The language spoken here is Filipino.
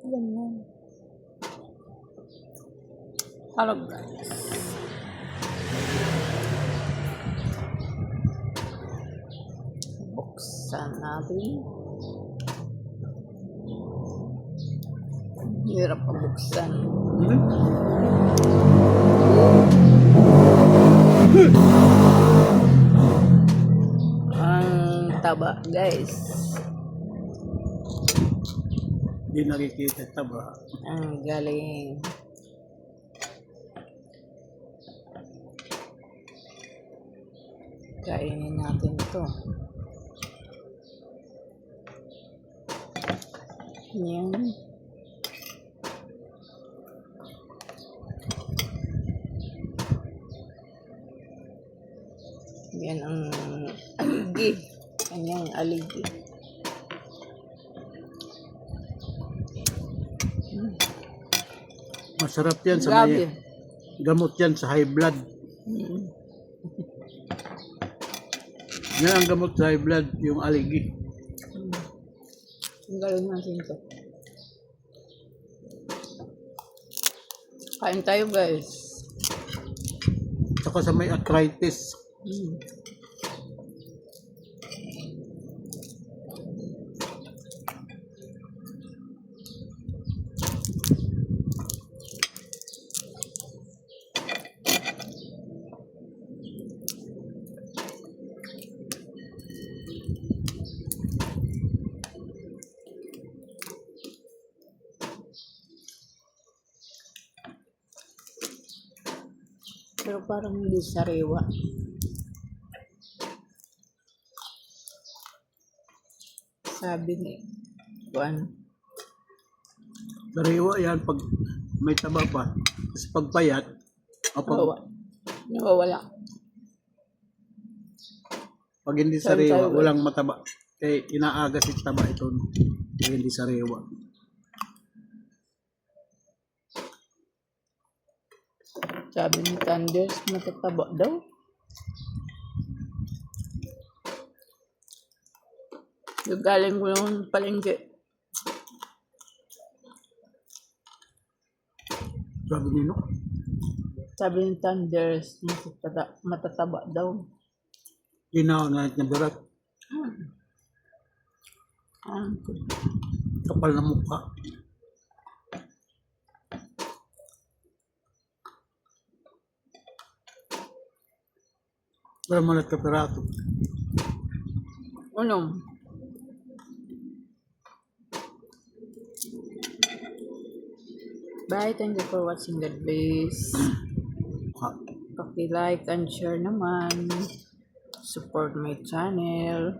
Ganyan. Hello guys. Buksan natin. Hirap pabuksan. Ang taba guys. Hindi nakikita taba. Ang galing. Kainin natin ito. Yan. Yan ang aligi. Kanyang aligi. Masarap yan sa Grabe. may gamot yan sa high blood. Yan ang gamot sa high blood, yung aligi. Ang galing natin ito. Kain tayo guys. Saka sa may arthritis. Pero parang hindi sariwa. Sabi ni Juan. Sariwa yan pag may taba pa. Tapos pag payat, o Nawawala. pag hindi sariwa, walang mataba. Kaya inaaga si taba ito. Kaya hindi sariwa. Sabi ni Thunders, matataba daw. Yung galing ko yung palengke. Sabi nino. Sabi ni Thunders, matataba daw. Inaw na niya barat. Kapal na mukha. Wala mo nagkapirato. Ano? Bye, thank you for watching. God bless. Paki-like and share naman. Support my channel.